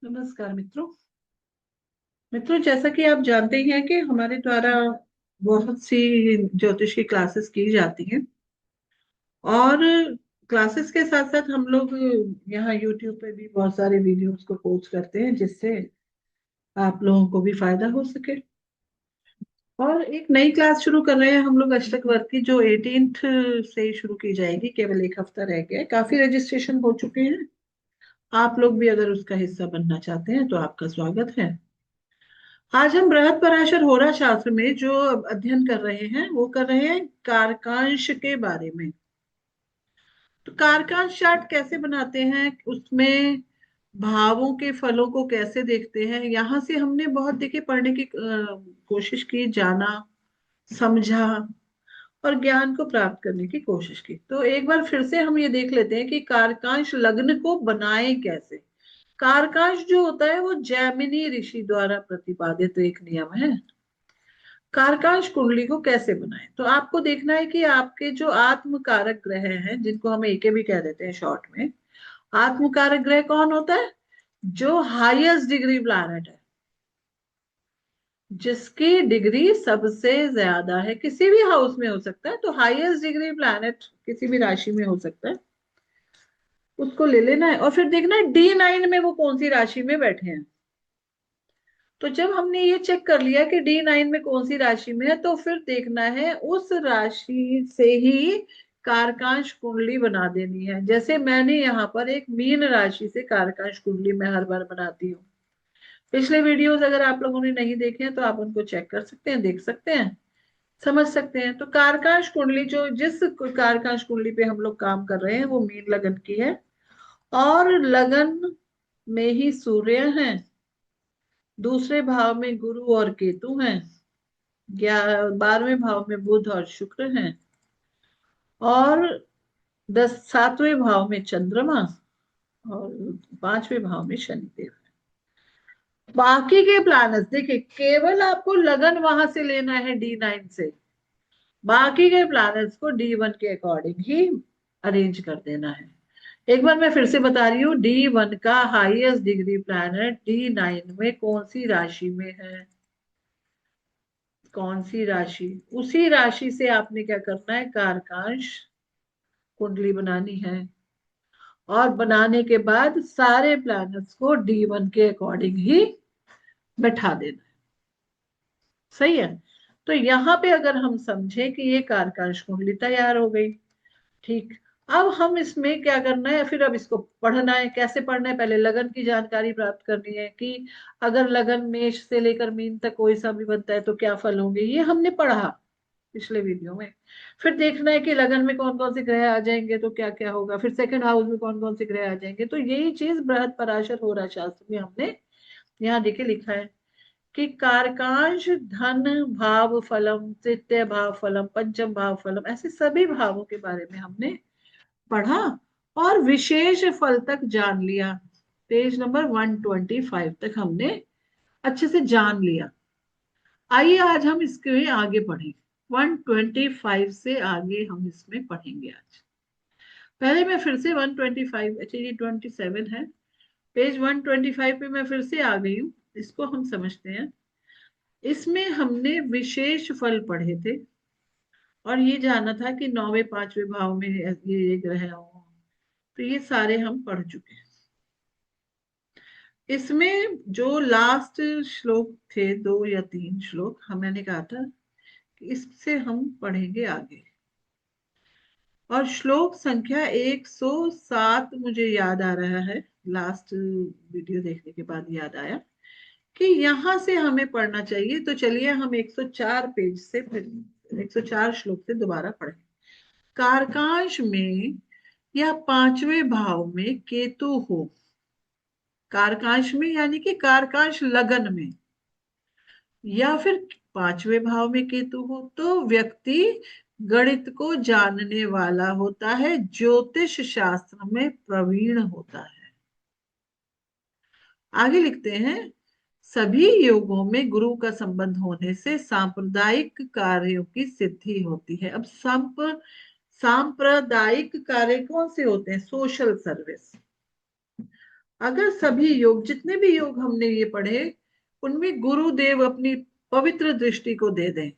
नमस्कार मित्रों। जैसा कि आप जानते ही हैं कि हमारे द्वारा बहुत सी ज्योतिष की क्लासेस की जाती हैं। और क्लासेस के साथ साथ हम लोग यहाँ यूट्यूब पे भी बहुत सारे वीडियोस को पोस्ट करते हैं, जिससे आप लोगों को भी फायदा हो सके। और एक नई क्लास शुरू कर रहे हैं हम लोग अष्टक वर्ग की, जो 18th से शुरू की जाएगी। केवल एक हफ्ता रह गया है, काफी रजिस्ट्रेशन हो चुके हैं। आप लोग भी अगर उसका हिस्सा बनना चाहते हैं तो आपका स्वागत है। आज हम बृहद पराशर होरा शास्त्र में जो अध्ययन कर रहे हैं वो कर रहे हैं कारकांश के बारे में। तो कारकांश चार्ट कैसे बनाते हैं, उसमें भावों के फलों को कैसे देखते हैं, यहां से हमने बहुत देखे पढ़ने की कोशिश की, जाना, समझा और ज्ञान को प्राप्त करने की कोशिश की। तो एक बार फिर से हम ये देख लेते हैं कि कारकांश लग्न को बनाए कैसे। कारकांश जो होता है वो जैमिनी ऋषि द्वारा प्रतिपादित एक नियम है। कारकांश कुंडली को कैसे बनाएं, तो आपको देखना है कि आपके जो आत्मकारक ग्रह हैं, जिनको हम एके भी कह देते हैं शॉर्ट में। आत्मकारक ग्रह कौन होता है? जो हाईएस्ट डिग्री प्लैनेट है, जिसकी डिग्री सबसे ज्यादा है, किसी भी हाउस में हो सकता है। तो हाईएस्ट डिग्री प्लैनेट किसी भी राशि में हो सकता है, उसको ले लेना है और फिर देखना है D9 में वो कौन सी राशि में बैठे हैं। तो जब हमने ये चेक कर लिया कि D9 में कौन सी राशि में है, तो फिर देखना है उस राशि से ही कारकांश कुंडली बना देनी है। जैसे मैंने यहाँ पर एक मीन राशि से कारकांश कुंडली मैं हर बार बनाती हूँ। पिछले वीडियोस अगर आप लोगों ने नहीं देखे हैं तो आप उनको चेक कर सकते हैं, देख सकते हैं, समझ सकते हैं। तो कारकांश कुंडली, जो जिस कारकांश कुंडली पे हम लोग काम कर रहे हैं, वो मीन लगन की है। और लगन में ही सूर्य हैं, दूसरे भाव में गुरु और केतु हैं, 12वें भाव में बुध और शुक्र हैं, और 7वें भाव में चंद्रमा, और 5वें भाव में शनिदेव है। बाकी के प्लैनेट्स देखिए, केवल आपको लगन वहां से लेना है D9 से, बाकी के प्लैनेट्स को D1 के अकॉर्डिंग ही अरेंज कर देना है। एक बार मैं फिर से बता रही हूँ, D1 का हाईएस्ट डिग्री प्लैनेट D9 में कौन सी राशि में है, कौन सी राशि, उसी राशि से आपने क्या करना है, कारकांश कुंडली बनानी है। और बनाने के बाद सारे प्लैनेट्स को D1 के अकॉर्डिंग ही बैठा देना है। सही है। तो यहाँ पे अगर हम समझे कि ये कारकांश कुंडली तैयार हो गई, ठीक। अब हम इसमें क्या करना है, फिर अब इसको पढ़ना है। कैसे पढ़ना है? पहले लगन की जानकारी प्राप्त करनी है कि अगर लगन मेष से लेकर मीन तक कोई सा भी बनता है तो क्या फल होंगे, ये हमने पढ़ा पिछले वीडियो में। फिर देखना है कि लगन में कौन कौन से ग्रह आ जाएंगे तो क्या क्या होगा, फिर सेकंड हाउस में कौन कौन से ग्रह आ जाएंगे। तो यही चीज बृहद पराशर होरा शास्त्र में हमने यहाँ देखे लिखा है कि कारकांश धन भाव फलम, तृतीय भाव फलम, पंचम भाव फलम, ऐसे सभी भावों के बारे में हमने पढ़ा और विशेष फल तक जान लिया। पेज नंबर 125 तक हमने अच्छे से जान लिया। आइए आज हम इसके आगे पढ़ें। 125 से आगे हम इसमें पढ़ेंगे आज। पहले मैं फिर से 125, अच्छा ये 27 है, पेज 125 पे मैं फिर से आ गई हूँ। इसको हम समझते हैं। इसमें हमने विशेष फल पढ़े थे और ये जाना था कि 9वें 5वें भाव में ये ग्रह हो। तो ये सारे हम पढ़ चुके हैं। इसमें जो लास्ट श्लोक थे, 2 या 3 श्लोक, मैंने कहा था कि इससे हम पढ़ेंगे आगे। और श्लोक संख्या 107 मुझे याद आ रहा है, लास्ट वीडियो देखने के बाद याद आया कि यहां से हमें पढ़ना चाहिए। तो चलिए हम 104 पेज से, फिर 104 श्लोक से दोबारा पढ़ें। कारकांश में या 5वें भाव में केतु हो, कारकांश में यानी कि कारकांश लगन में, या फिर 5वें भाव में केतु हो, तो व्यक्ति गणित को जानने वाला होता है, ज्योतिष शास्त्र में प्रवीण होता है। आगे लिखते हैं, सभी योगों में गुरु का संबंध होने से सांप्रदायिक कार्यों की सिद्धि होती है। अब सांप्रदायिक कार्य कौन से होते हैं? Social service. अगर सभी योग, जितने भी योग हमने ये पढ़े, उनमें गुरुदेव अपनी पवित्र दृष्टि को दे दें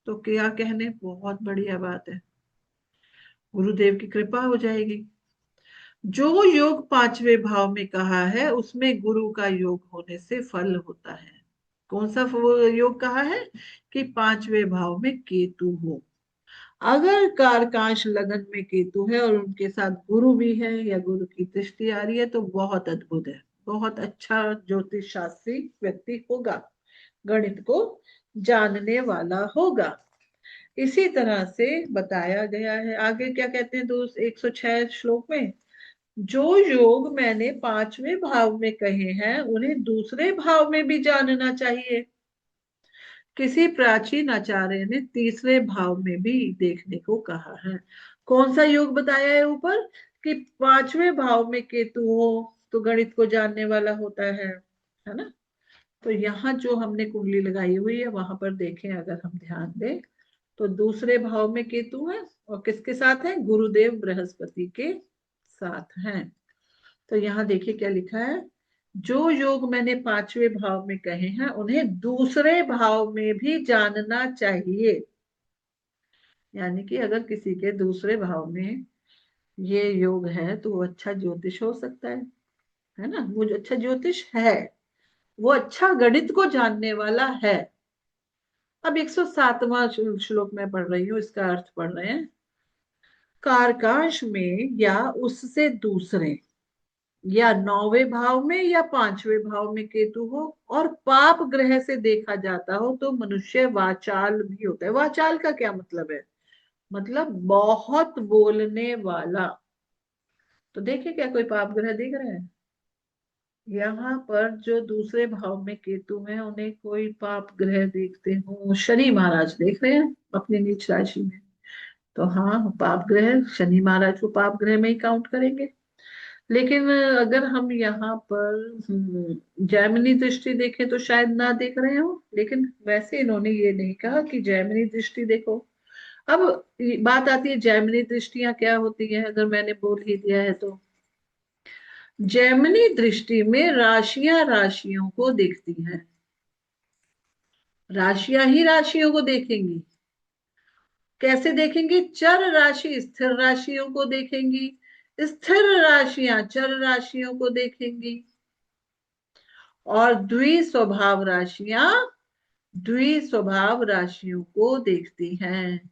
तो क्या कहने, बहुत बढ़िया बात है, गुरुदेव की कृपा हो जाएगी। जो योग पांचवें भाव में कहा है उसमें गुरु का योग होने से फल होता है। कौन सा योग कहा है? कि पांचवें भाव में केतु हो। अगर कारकांश लगन में केतु है और उनके साथ गुरु भी है या गुरु की दृष्टि आ रही है तो बहुत अद्भुत है, बहुत अच्छा ज्योतिष शास्त्री व्यक्ति होगा, गणित को जानने वाला होगा। इसी तरह से बताया गया है। आगे क्या कहते हैं दोस्त 106 श्लोक में, जो योग मैंने पांचवें भाव में कहे हैं उन्हें दूसरे भाव में भी जानना चाहिए। किसी प्राचीन आचार्य ने तीसरे भाव में भी देखने को कहा है। कौन सा योग बताया है ऊपर? कि पांचवें भाव में केतु हो तो गणित को जानने वाला होता है ना। तो यहाँ जो हमने कुंडली लगाई हुई है वहां पर देखें, अगर हम ध्यान दें तो दूसरे भाव में केतु है और किसके साथ है? गुरुदेव बृहस्पति के साथ हैं। तो यहाँ देखिए क्या लिखा है, जो योग मैंने पांचवें भाव में कहे हैं उन्हें दूसरे भाव में भी जानना चाहिए। यानी कि अगर किसी के दूसरे भाव में ये योग है तो वो अच्छा ज्योतिष हो सकता है ना, वो जो अच्छा ज्योतिष है, वो अच्छा गणित को जानने वाला है। अब 107वां श्लोक में पढ़ रही हूँ, इसका अर्थ पढ़ रहे हैं। कारकांश में या उससे दूसरे या नौवें भाव में या पांचवें भाव में केतु हो और पाप ग्रह से देखा जाता हो तो मनुष्य वाचाल भी होता है। वाचाल का क्या मतलब है? मतलब बहुत बोलने वाला। तो देखिए क्या कोई पाप ग्रह दिख रहा है? यहाँ पर जो दूसरे भाव में केतु है उन्हें कोई पाप ग्रह देखते हो? शनि महाराज देख रहे हैं अपनी नीच राशि में। तो हाँ, पाप ग्रह शनि महाराज को पाप ग्रह में ही काउंट करेंगे। लेकिन अगर हम यहाँ पर जैमिनी दृष्टि देखें तो शायद ना देख रहे हो, लेकिन वैसे इन्होंने ये नहीं कहा कि जैमिनी दृष्टि देखो। अब बात आती है जैमिनी दृष्टियां क्या होती है, अगर मैंने बोल ही दिया है तो। जैमिनी दृष्टि में राशियां राशियों को देखती हैं, राशियां ही राशियों को देखेंगी। कैसे देखेंगी? चर राशि स्थिर राशियों को देखेंगी, स्थिर राशियां चर राशियों को देखेंगी, और द्विस्वभाव राशियां द्विस्वभाव राशियों को देखती हैं।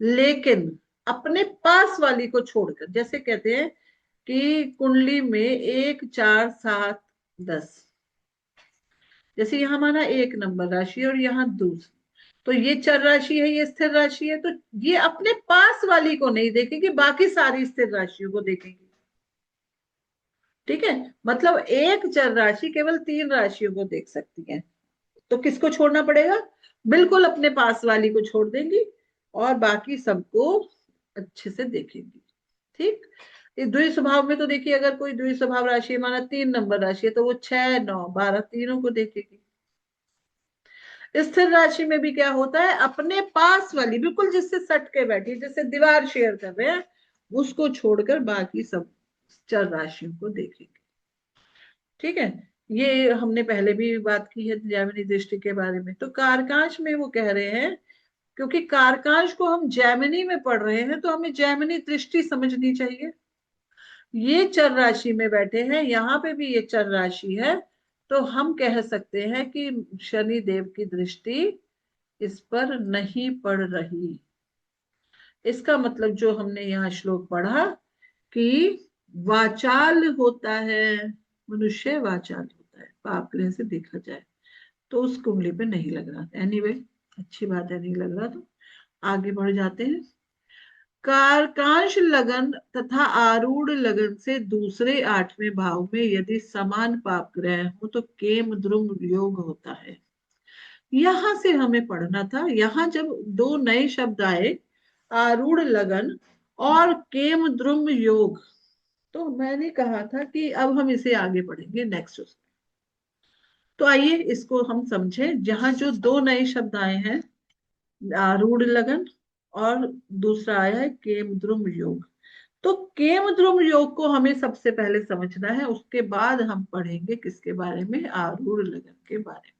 लेकिन अपने पास वाली को छोड़कर, जैसे कहते हैं कि कुंडली में 1 4 7 10, जैसे यहाँ माना 1 नंबर राशि और यहाँ दूसरी, तो ये चर राशि है, ये स्थिर राशि है, तो ये अपने पास वाली को नहीं देखेगी, बाकी सारी स्थिर राशियों को देखेगी। ठीक है, मतलब एक चर राशि केवल 3 राशियों को देख सकती है। तो किसको छोड़ना पड़ेगा? बिल्कुल अपने पास वाली को छोड़ देंगी और बाकी सबको अच्छे से देखेंगी। ठीक, इस द्वि स्वभाव में तो देखिए, अगर कोई द्वि स्वभाव राशि है, माना 3 नंबर राशि है, तो वो 6 9 12 तीनों को देखेगी। स्थिर राशि में भी क्या होता है? अपने पास वाली, बिल्कुल जिससे सट के बैठी, जैसे दीवार शेयर कर रहे हैं, उसको छोड़कर बाकी सब चर राशियों को देखेगी। ठीक है, ये हमने पहले भी बात की है जैमिनी दृष्टि के बारे में। तो कारकांश में वो कह रहे हैं, क्योंकि कारकांश को हम जैमिनी में पढ़ रहे हैं तो हमें जैमिनी दृष्टि समझनी चाहिए। ये चर राशि में बैठे हैं, यहाँ पे भी ये चर राशि है, तो हम कह सकते हैं कि शनि देव की दृष्टि इस पर नहीं पड़ रही। इसका मतलब जो हमने यहाँ श्लोक पढ़ा कि वाचाल होता है, मनुष्य वाचाल होता है पाप ग्रह से देखा जाए, तो उस कुंडली पे नहीं लग रहा। एनीवे, अच्छी बात है, नहीं लग रहा तो आगे बढ़ जाते हैं। कारकांश लगन तथा आरूढ़ लगन से दूसरे 8वें भाव में यदि समान पाप ग्रह हो तो केम द्रुम योग होता है। यहां से हमें पढ़ना था, यहां जब दो नए शब्द आए, आरूढ़ लगन और केम द्रुम योग, तो मैंने कहा था कि अब हम इसे आगे पढ़ेंगे नेक्स्ट उसमें। तो आइए इसको हम समझें। जहां जो दो नए शब्द आए हैं, आरूढ़ लगन और दूसरा आया है केम द्रुम योग, तो केम द्रुम योग को हमें सबसे पहले समझना है, उसके बाद हम पढ़ेंगे किसके बारे में, आरूढ़ लगन के बारे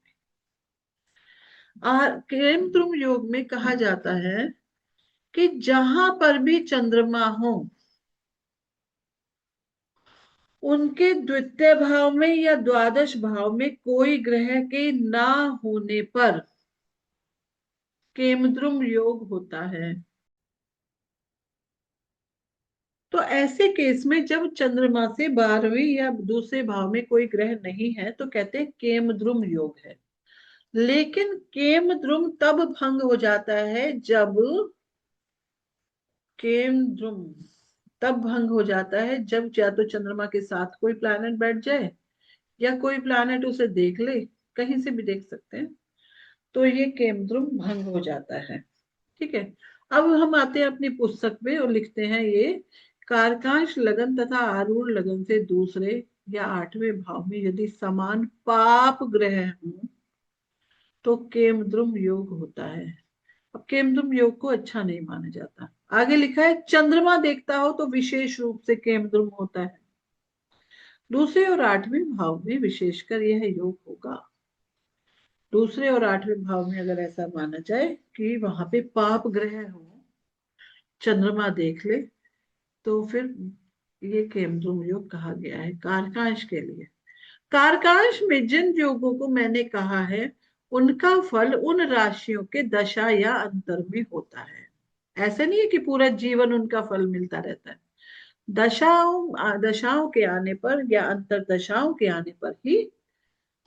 में। केम द्रुम योग में कहा जाता है कि जहां पर भी चंद्रमा हो, उनके द्वितीय भाव में या द्वादश भाव में कोई ग्रह के ना होने पर केमद्रुम योग होता है। तो ऐसे केस में जब चंद्रमा से 12वें या दूसरे भाव में कोई ग्रह नहीं है तो कहते हैं केमद्रुम योग है। लेकिन केमद्रुम तब भंग हो जाता है जब केमद्रुम तब भंग हो जाता है जब या तो चंद्रमा के साथ कोई प्लैनेट बैठ जाए या कोई प्लैनेट उसे देख ले, कहीं से भी देख सकते हैं, तो ये केमद्रुम भंग हो जाता है। ठीक है। अब हम आते हैं अपनी पुस्तक में और लिखते हैं ये, कारकांश लगन तथा आरूढ़ लगन से दूसरे या 8वें भाव में यदि समान पाप ग्रह हों तो केमद्रुम योग होता है। अब केमद्रुम योग को अच्छा नहीं माना जाता। आगे लिखा है चंद्रमा देखता हो तो विशेष रूप से केमद्रुम होता है। दूसरे और 8वें भाव में विशेषकर यह योग होगा। दूसरे और 8वें भाव में अगर ऐसा माना जाए कि वहां पे पाप ग्रह हो, चंद्रमा देख ले, तो फिर ये केमद्रुम योग कहा गया है कारकांश के लिए। कारकांश में जिन योगों को मैंने कहा है उनका फल उन राशियों के दशा या अंतर में होता है। ऐसे नहीं है कि पूरा जीवन उनका फल मिलता रहता है। दशाओं के आने पर या अंतर दशाओं के आने पर ही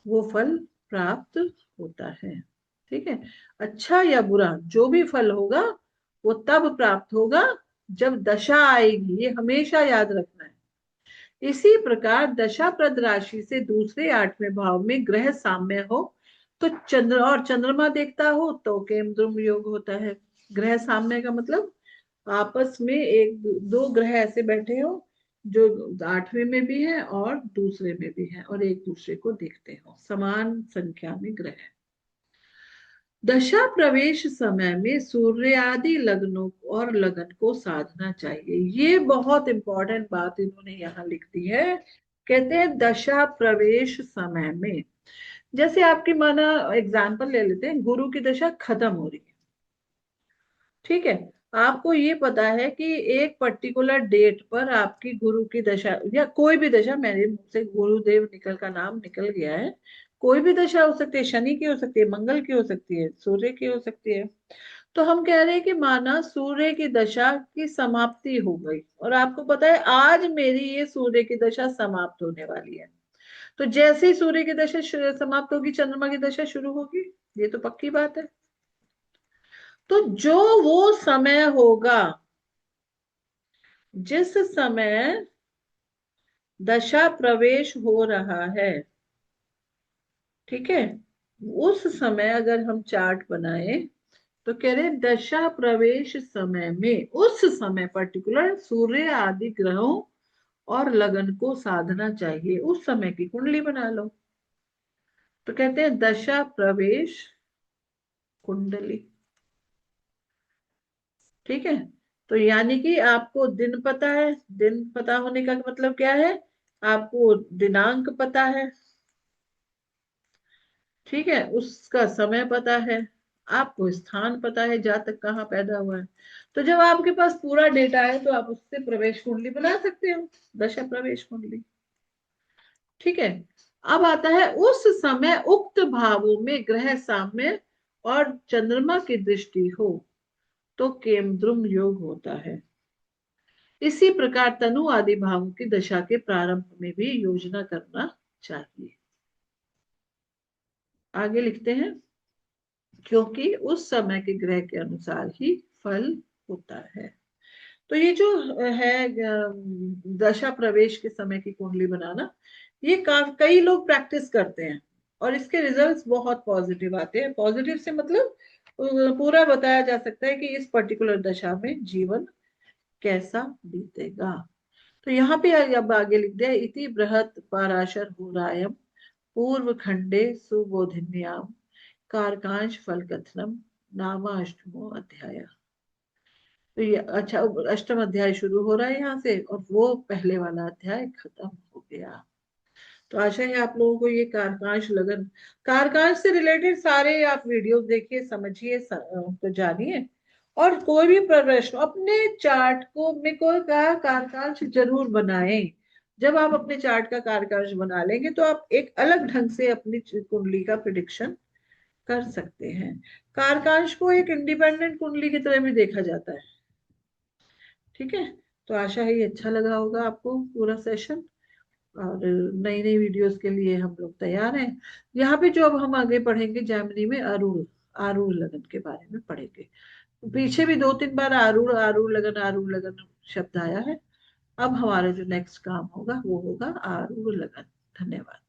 वो फल प्राप्त होता है। ठीक है। अच्छा या बुरा जो भी फल होगा वो तब प्राप्त होगा जब दशा आएगी, ये हमेशा याद रखना है। इसी प्रकार दशाप्रद राशि से दूसरे 8वें भाव में ग्रह साम्य हो तो चंद्रमा देखता हो तो केमद्रुम योग होता है। ग्रह साम्य का मतलब आपस में एक दो ग्रह ऐसे बैठे हो जो 8वें में भी है और दूसरे में भी है और एक दूसरे को देखते हो, समान संख्या में ग्रह। दशा प्रवेश समय में सूर्य आदि लग्नों और लगन को साधना चाहिए। ये बहुत इंपॉर्टेंट बात इन्होंने यहाँ लिख दी है। कहते हैं दशा प्रवेश समय में, जैसे आपकी माना एग्जाम्पल ले लेते हैं, गुरु की दशा खत्म हो रही है। ठीक है। आपको ये पता है कि एक पर्टिकुलर डेट पर आपकी गुरु की दशा या कोई भी दशा, मेरे मुंह से गुरुदेव निकल का नाम निकल गया है, कोई भी दशा हो सकती है, शनि की हो सकती है, मंगल की हो सकती है, सूर्य की हो सकती है। तो हम कह रहे हैं कि माना सूर्य की दशा की समाप्ति हो गई और आपको पता है आज मेरी ये सूर्य की दशा समाप्त होने वाली है। तो जैसे ही सूर्य की दशा समाप्त होगी चंद्रमा की दशा शुरू होगी, ये तो पक्की बात है। तो जो वो समय होगा जिस समय दशा प्रवेश हो रहा है, ठीक है, उस समय अगर हम चार्ट बनाए तो कह रहे दशा प्रवेश समय में उस समय पर्टिकुलर सूर्य आदि ग्रहों और लगन को साधना चाहिए, उस समय की कुंडली बना लो। तो कहते हैं दशा प्रवेश कुंडली। ठीक है। तो यानी कि आपको दिन पता है, दिन पता होने का मतलब क्या है, आपको दिनांक पता है, ठीक है, उसका समय पता है, आपको स्थान पता है जहां तक कहाँ पैदा हुआ है। तो जब आपके पास पूरा डेटा है तो आप उससे प्रवेश कुंडली बना सकते हो, दशा प्रवेश कुंडली। ठीक है। अब आता है उस समय उक्त भावों में ग्रह साम्य और चंद्रमा की दृष्टि हो तो केमद्रुम योग होता है। इसी प्रकार तनु आदि भावों की दशा के प्रारंभ में भी योजना करना चाहिए। आगे लिखते हैं, क्योंकि उस समय के ग्रह के अनुसार ही फल होता है। तो ये जो है दशा प्रवेश के समय की कुंडली बनाना, ये कई लोग प्रैक्टिस करते हैं और इसके रिजल्ट्स बहुत पॉजिटिव आते हैं। पॉजिटिव से मतलब पूरा बताया जा सकता है कि इस पर्टिकुलर दशा में जीवन कैसा बीतेगा। तो यहाँ पे अब आगे लिख दिया, इति बृहत पाराशर होरायम पूर्व खंडे सुबोधिन्याम कारकांश फल कथनम नामाष्टमो अध्याय। तो ये अच्छा, अष्टम अध्याय शुरू हो रहा है यहाँ से, और वो पहले वाला अध्याय खत्म हो गया। तो आशा है आप लोगों को ये कारकांश लगन, कारकांश से रिलेटेड सारे आप वीडियोस देखिए, समझिए, तो जानिए। और कोई भी प्रश्न अपने चार्ट को में कोई का कारकांश जरूर बनाएं। जब आप अपने चार्ट का कारकांश बना लेंगे तो आप एक अलग ढंग से अपनी कुंडली का प्रिडिक्शन कर सकते हैं। कारकांश को एक इंडिपेंडेंट कुंडली की तरह भी देखा जाता है। ठीक है। तो आशा है ये अच्छा लगा होगा आपको पूरा सेशन। और नई नई वीडियोस के लिए हम लोग तैयार हैं। यहाँ पे जो अब हम आगे पढ़ेंगे जैमिनी में अरूण, आरूढ़ लगन के बारे में पढ़ेंगे। पीछे भी 2-3 बार आरूढ़ लगन शब्द आया है। अब हमारा जो नेक्स्ट काम होगा वो होगा आरूढ़ लगन। धन्यवाद।